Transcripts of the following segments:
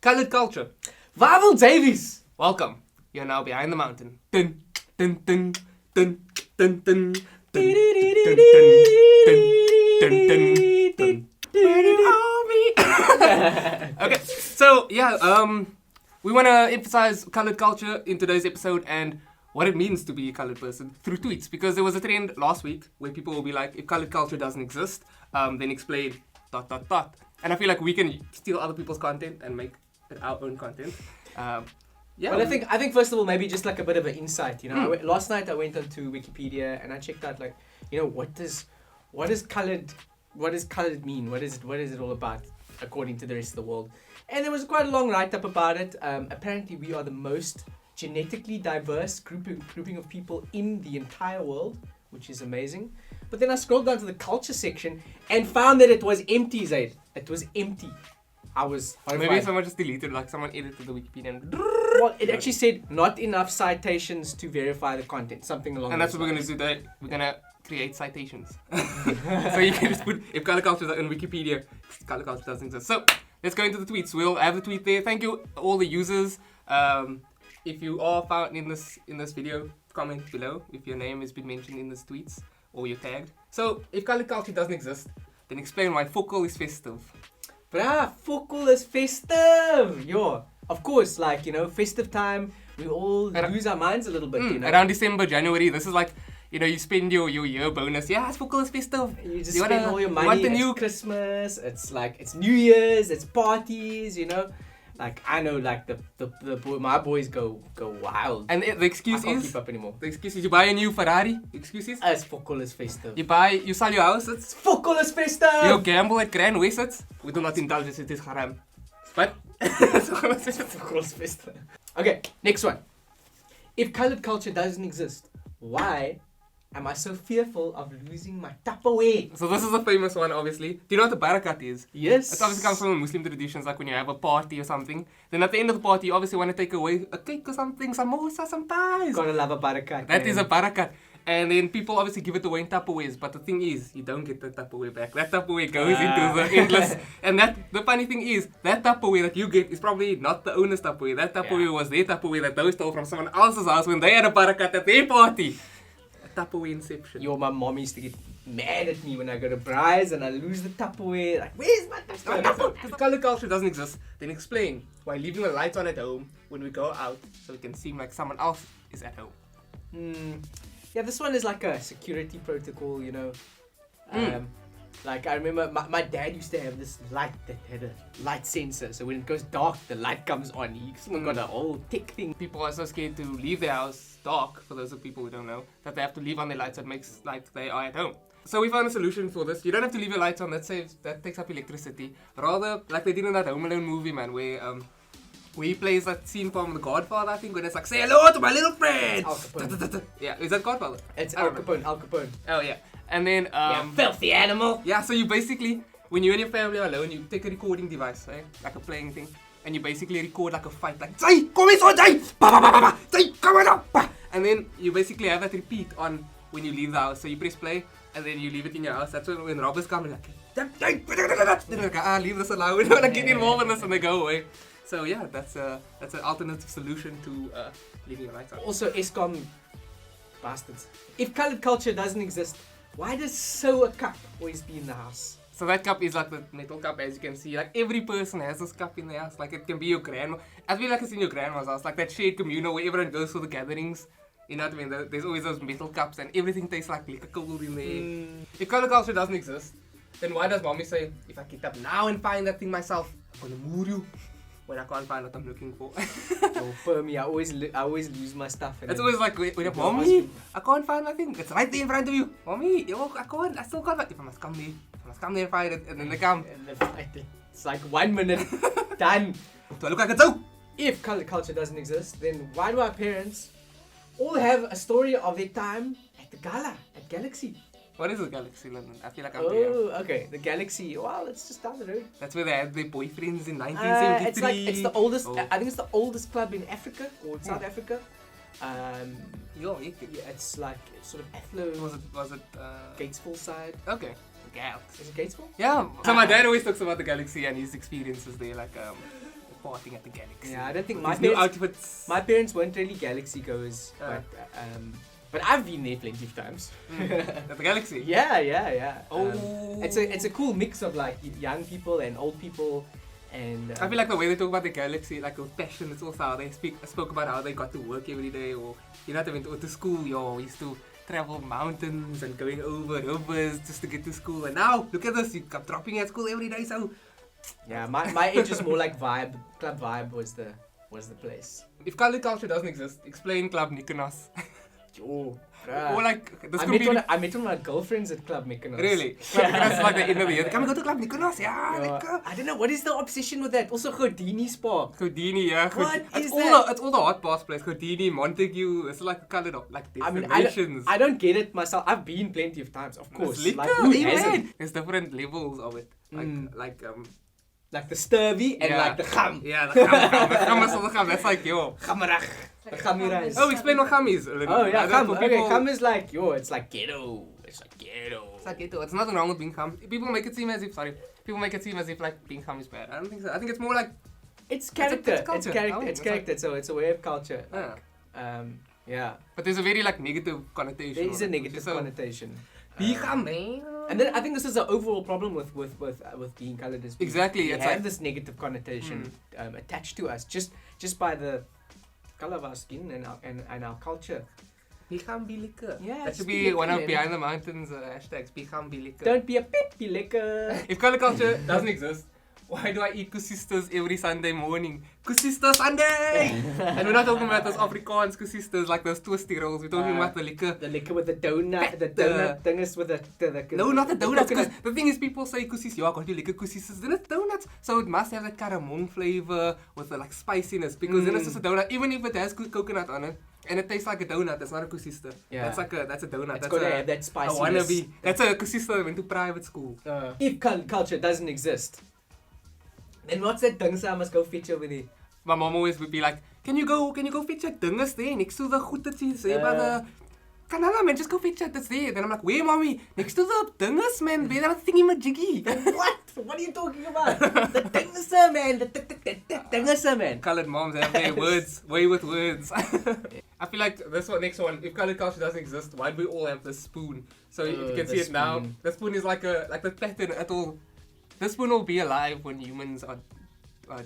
Colored culture. Wavel Davies! Welcome. You're now behind the mountain. Dun, dun, dun, dun, dun, dun, dun, dun, dun, dun, dun, dun, dun. Okay, so we want to emphasize colored culture in today's episode and what it means to be a colored person through tweets, because there was a trend last week where people will be like, if colored culture doesn't exist, then explain ... And I feel like we can steal other people's content and make it our own content. Well, I think first of all, maybe just like a bit of an insight. Last night I went onto Wikipedia and I checked out what does colored mean? What is it all about according to the rest of the world? And there was quite a long write-up about it. Apparently, we are the most genetically diverse grouping of people in the entire world, which is amazing. But then I scrolled down to the culture section and found that it was empty, Zaid. It was empty. I was horrified. Maybe someone just deleted, like someone edited the Wikipedia and... Well, it actually said not enough citations to verify the content, something along and those that's what we're going to do today. We're going to create citations. So you can just put, if color culture is in Wikipedia, color culture doesn't exist. So let's go into the tweets. We'll have the tweet there. Thank you, all the users. If you are found in this video, comment below if your name has been mentioned in these tweets or you're tagged. So if color culture doesn't exist, then explain why Fokol is festive. Bruh, Fokol is festive! Yo, of course, festive time, we all lose our minds a little bit, Around December, January, this is like, you spend your year bonus. Yeah, it's Fokol is festive. You just spend all your money, it's Christmas, it's New Year's, it's parties, Like, I know, my boys go wild. And the excuse I can't is... keep up anymore. The excuse is you buy a new Ferrari. Excuse is... It's Fokol is festive. You sell your house, it's... Fokol is festive! You gamble at Grand West, it's... We do not indulge this, it is haram. But... Fokol is festive. Okay, next one. If colored culture doesn't exist, why am I so fearful of losing my Tupperware? So this is a famous one, obviously. Do you know what the barakat is? Yes. It obviously comes from the Muslim traditions, like when you have a party or something. Then at the end of the party, you obviously want to take away a cake or something, samosa, some pies. Gotta love a barakat. That is a barakat. And then people obviously give it away in Tupperwares. But the thing is, you don't get the Tupperware back. That Tupperware goes into the endless. And the funny thing is, that Tupperware that you get is probably not the owner's Tupperware. That Tupperware was their Tupperware that they stole from someone else's house when they had a barakat at their party. Tupperware inception. My mom used to get mad at me when I go to Bryce and I lose the Tupperware. Like, where's my Tupperware? If color culture doesn't exist, then explain why leaving the lights on at home when we go out so it can seem like someone else is at home. Yeah, this one is like a security protocol, Like, I remember my dad used to have this light that had a light sensor. So when it goes dark, the light comes on. He still got a whole tech thing. People are so scared to leave their house dark, for those of people who don't know, that they have to leave on their lights so it makes like they are at home. So we found a solution for this. You don't have to leave your lights on, that takes up electricity. Rather, like they did in that Home Alone movie, man, where he plays that scene from The Godfather, I think, when it's like, say hello to my little friend! Al Capone. Yeah, is that Godfather? It's Al Capone. Oh, yeah. And then... filthy animal! Yeah, so you basically, when you and your family are alone, you take a recording device, right? Like a playing thing. And you basically record like a fight, like, Zay, come here, Zay! Ba ba ba ba ba! Zay, come on up! And then you basically have that repeat on when you leave the house. So you press play, and then you leave it in your house. That's when robbers come and like, leave this alone. We don't want to get involved in this, and they go away. So yeah, that's an alternative solution to leaving your lights on. Also, ESCOM bastards. If colored culture doesn't exist, why does sew a cup always be in the house? So that cup is like the metal cup, as you can see. Like every person has this cup in their house. Like it can be your grandma. I feel like it's in your grandma's house. Like that shared communal where everyone goes for the gatherings. You know what I mean? There's always those metal cups and everything tastes like liquor cold in there. If color culture doesn't exist, then why does mommy say, if I get up now and find that thing myself, I'm gonna move you when I can't find what I'm looking for? For me, I always lose my stuff. It's always like, wait, mommy, I can't find my thing. It's right there in front of you. Mommy, I still can't find it. If I must come there and find it, and then they come. And they find it. It's like 1 minute, done. Do I look like a zoo? If colored culture doesn't exist, then why do our parents all have a story of their time at the gala, at Galaxy? What is the Galaxy, Lyndon? I feel like I'm okay. The Galaxy. Well, it's just down the road. That's where they had their boyfriends in 1973. It's the oldest. I think it's the oldest club in Africa or South Africa. It's like sort of affluent. Was it Gatesville side? Okay. Gal. Is it Gatesville? Yeah. So my dad always talks about the Galaxy and his experiences there. Like partying at the Galaxy. Yeah, I don't think With new outfits. my parents weren't really Galaxy goers, but I've been there plenty of times. At the Galaxy? Yeah. Oh. It's a cool mix of like young people and old people, and I feel like the way they talk about the Galaxy, like with passion, it's also how they spoke about how they got to work every day, or you know, they went to school. We used to travel mountains and going over rivers just to get to school. And now look at this, you come dropping at school every day. So yeah, my age is more like vibe. Club Vibe was the place. if colored culture doesn't exist, explain Club Mykonos. Oh, Or like this I could be met one of my girlfriends at Club Mykonos. really. Club Mykonos is like the end of the year. Come and go to Club Mykonos, yeah. Yeah, I don't know what is the obsession with that. Also, Houdini Spa. Houdini, yeah. What it's is all that? it's all the hot boss place. Houdini, Montague. It's like colored like I mean, destinations. I don't get it myself. I've been plenty of times, of course. It's Like, liquor, who even. hasn't? There's different levels of it. Like the sturvy and yeah. like the kham. Yeah, the kham. The kham is all the kham. That's like Khamarach. The khamira is. Oh, explain what kham is. Oh yeah, Kham. kham. Okay, kham is like it's like ghetto. It's like ghetto. It's like ghetto. It's nothing wrong with being kham. People make it seem as if like being kham is bad. I don't think so. I think it's more like It's character. It's culture. character. Oh, It's it's character. So it's a way of culture. yeah. Yeah. But there's a very like negative connotation. There is a on it, which negative so, connotation. Be kham, man. And then I think this is the overall problem with being coloured is Exactly, we it's have like- this negative connotation attached to us just by the colour of our skin and our culture. Be kham, be liquor. Yeah, That just should be be one liquor, of Behind the Mountains hashtags. Be kham, be liquor. Don't be a pip, be liquor. If colour culture doesn't exist, why do I eat kusistas every Sunday morning? Kusista Sunday! And we're not talking about those Afrikaans kusistas like those twisty rolls. We're talking about the liquor. The liquor with the donut thing is with the No, not the donuts. Because coconut. the thing is, people say kusis. Yeah, got you liquor kusistas. Then it's donuts. So it must have that caramel flavor with the like spiciness. Because then it's just a donut. Even if it has coconut on it and it tastes like a donut, that's not a kusista. Yeah. That's a donut. It's That's got to a have that a spiciness. wannabe. That's a kusista that went to private school. If culture doesn't exist, then what's that thing I must go fetch over there? My mom always would be like, can you go fetch your dinges there next to the goetetjies by the Kanala man, just go fetch it, it's there. Then I'm like, where mommy? Next to the dinges man, where that thingy majiggy. What? What are you talking about? The dingerser man, the dingerser man. Coloured moms have their words, way with words. I feel like this one, next one, if coloured culture doesn't exist, why do we all have this spoon? So if you can see it now, the spoon is like the pattern at all. This spoon will be alive when humans are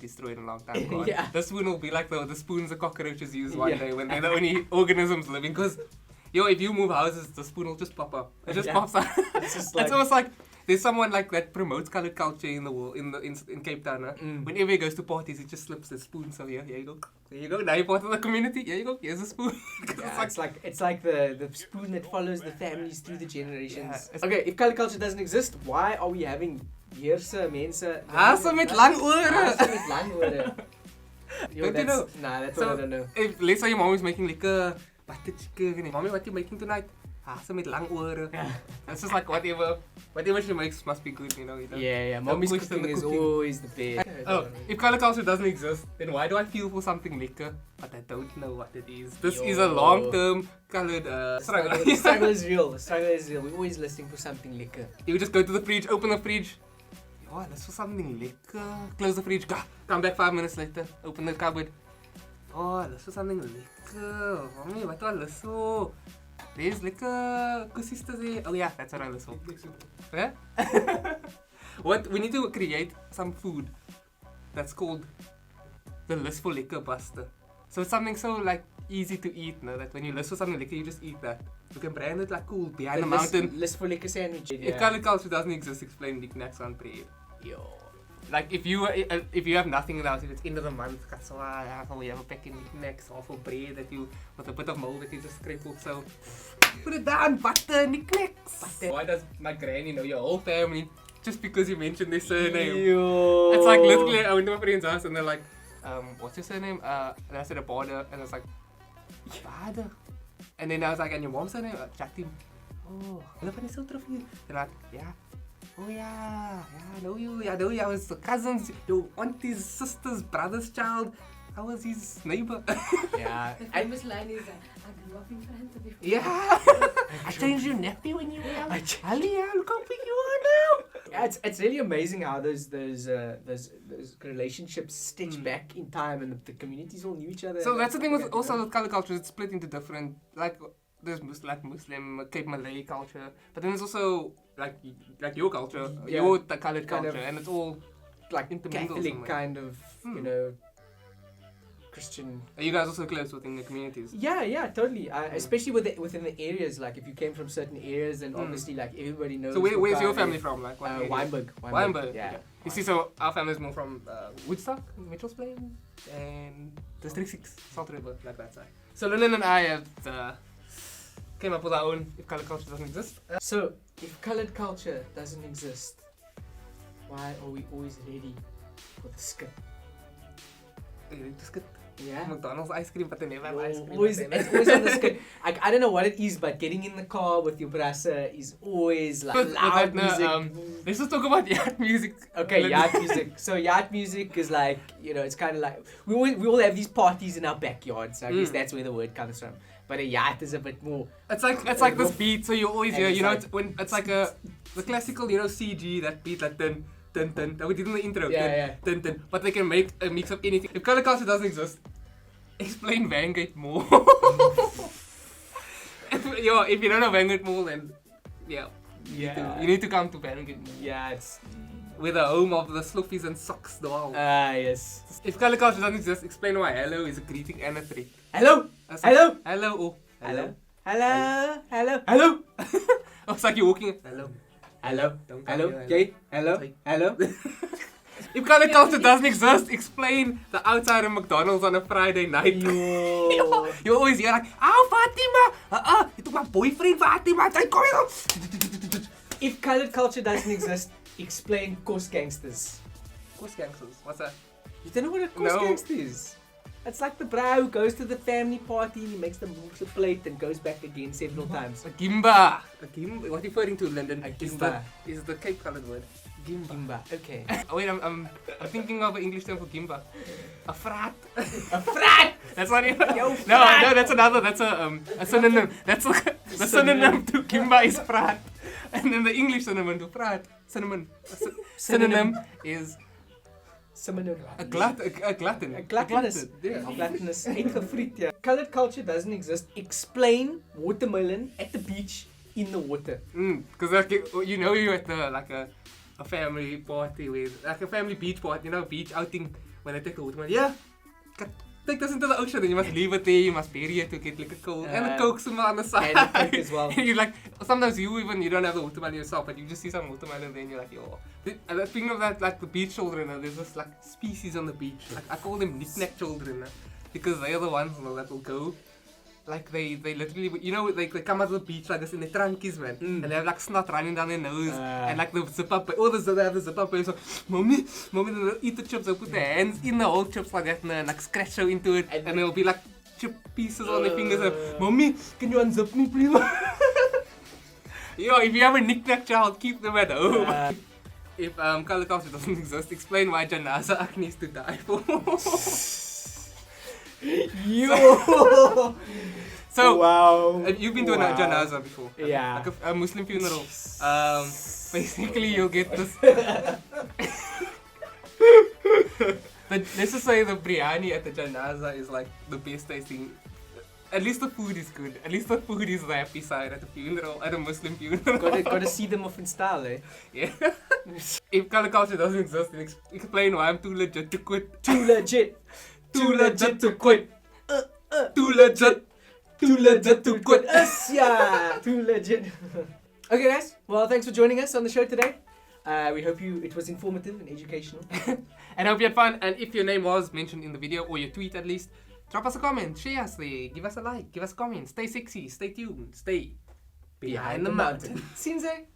destroyed a long time ago. Yeah. This spoon will be like the spoons the cockroaches use one day when they're the only organisms living. Because, if you move houses, the spoon will just pop up. It just pops up. It's It's almost like there's someone like that promotes coloured culture in the world, in Cape Town. Whenever he goes to parties, he just slips the spoon. So here you go. There you go. Now you're part of the community. Here you go. Here's a spoon. Yeah, it's like the spoon that follows the families through the generations. Yeah, Okay, if colour culture doesn't exist, why are we having heerse mense? Hase met lang ore. Hase met lang ore. Don't you know? Nah, that's So, what I don't know. If let's say your mom is making liquor, butter chicken, mommy, what you making tonight? Hase met lang ore. It's just like whatever she makes must be good, you know. You don't, Yeah, mommy's push them cooking the is cooking. always the best. Oh, if colour culture doesn't exist, then why do I feel for something liquor, but I don't know what it is? This is a long-term coloured struggle. The struggle is real. The struggle is real. We're always listening for something liquor. You just go to the fridge, open the fridge. Oh, let's for something liquor. Close the fridge. Come back 5 minutes later. Open the cupboard. Oh, let's for something liquor. Mommy, what do I listen for? There's liquor. Kusista there. Oh yeah, that's what I listen for. Yeah? What? We need to create some food that's called the list for liquor buster. So it's something so like easy to eat, no? That when you list for something liquor, you just eat that. You can brand it like cool behind the mountain. List for liquor sandwich. If colour culture doesn't exist, explain knickknacks on bread. Yo. Like if you have nothing else, if it's end of the month, so we have a pack of knickknacks or for bread that you with a bit of mold that you just scrape off. So put it down, butter, knickknacks. Butter. Why does my granny know your whole family just because you mentioned their surname? Yo. It's like literally I went to my friend's house and they're like, what's your surname? And I said Abarder, and I was like, Abarder. And then I was like, and your mom's surname? Jatim. Oh, hulle van die South-Rivier. They're like, yeah. Oh yeah, I know you. I was cousins, your auntie's sister's brother's child. I was his neighbor. Yeah. The famous line is, I grew up in front of you. Yeah. I changed your nappy when you were young. Ali, look how big you are now. It's really amazing how those relationships stitch back in time, and the communities all knew each other. So that's the thing with also with color culture. It's split into different there's Muslim, Cape Malay culture, but then there's also like your culture, your colored culture, and it's all like intermingled Catholic somewhere. kind of, you know, Christian. Are you guys also close within the communities? Yeah, totally. Especially within the areas, like if you came from certain areas, then obviously like everybody knows. So where's your family from? Like what area? Wynberg. Yeah. You see, so our family is more from Woodstock, Mitchell's Plain, and District 6, Salt River, like that side. So Lyndon and I have came up with our own if colored culture doesn't exist. So if colored culture doesn't exist, why are we always ready for the skit? Yeah. McDonald's ice cream, but they never have ice cream. It's always on the skit. I don't know what it is, but getting in the car with your brassa is always like loud music. Let's just talk about yacht music. Okay, yacht music. So yacht music is like, you know, it's kind of like we all have these parties in our backyard. So I guess that's where the word comes from. But a yacht is a bit more. It's like this beat. So you always hear, you know, it's like the classical, you know, CG, that beat like dun dun dun that we did in the intro. Yeah. Dun dun. But they can make a mix of anything. If color culture doesn't exist, explain Vanguard more. if you don't know Vanguard more, then you need to come to Vanguard. Yeah, it's. We're the home of the sluffies and socks, the wow. Yes. If color culture doesn't exist, explain why hello is a greeting and a threat. Hello. Hello. Hello. Oh. Hello. Hello. Hello. Hello. Oh, it's like you're walking. Hello. Hello. Don't come Hello. here, Jade. Hello. Hello. If color culture doesn't exist, explain the outside of McDonald's on a Friday night. Yo. You always hear like, Fatima! You took my boyfriend, Fatima! If colored culture doesn't exist, explain course gangsters. Course gangsters? What's that? You don't know what a course gangster is? It's like the bro who goes to the family party and he makes them move the plate and goes back again several times. A gimba. What are you referring to, Lyndon? A gimba. Is the Cape colored word. Gimba. Okay. Oh wait, I'm thinking of an English term for gimba. A frat. A frat! That's not it. Yo, No, that's another. That's a synonym. That's the synonym to gimba is frat, and then the English synonym to frat synonym is a glutton. A gluttonous. Yeah. Gluttonous. Eet gefriet, yeah. Colored culture doesn't exist. Explain watermelon at the beach in the water. Because like you know you're at a family party with like a family beach party, you know, beach outing when I take the watermelon. Yeah, take this into the ocean, then you must leave it there. You must bury it to get like a cold and a Coke somewhere on the side. And a Coke as well. And you like sometimes you don't have the watermelon yourself, but you just see some watermelon there and you're like, yo. And speaking of that, like the beach children, there's this like species on the beach. Like I call them knick-knack children because they are the ones that will go. Like they literally, you know, like they come out of the beach like this in their trunkies, man, and they have like snot running down their nose, and like the zip up, they have the zip up, so mommy, then they'll eat the chips, they'll put their hands in the whole chips like that, and like scratch into it, and there'll be like chip pieces on their fingers, and mommy, can you unzip me please? Yo, if you have a knick-knack child, keep them at home. If color culture doesn't exist, explain why Janaza Ak needs to die for. Yo! So, wow. You've been to a janaza before? Yeah. Like a Muslim funeral. Basically, you'll get this. Let's just say the biryani at the janaza is like the best tasting. At least the food is good. At least the food is the happy side at a funeral, at a Muslim funeral. Gotta see them off in style, eh? Yeah. If color culture doesn't exist, then explain why I'm too legit to quit. Too legit. Too legit to quit. Too legit. Too legit to quit. Yeah. Too legit. Okay, guys. Well, thanks for joining us on the show today. We hope it was informative and educational. And I hope you had fun. And if your name was mentioned in the video, or your tweet at least, drop us a comment, share us there, give us a like, give us a comment. Stay sexy, stay tuned, stay behind the mountain. Sinze.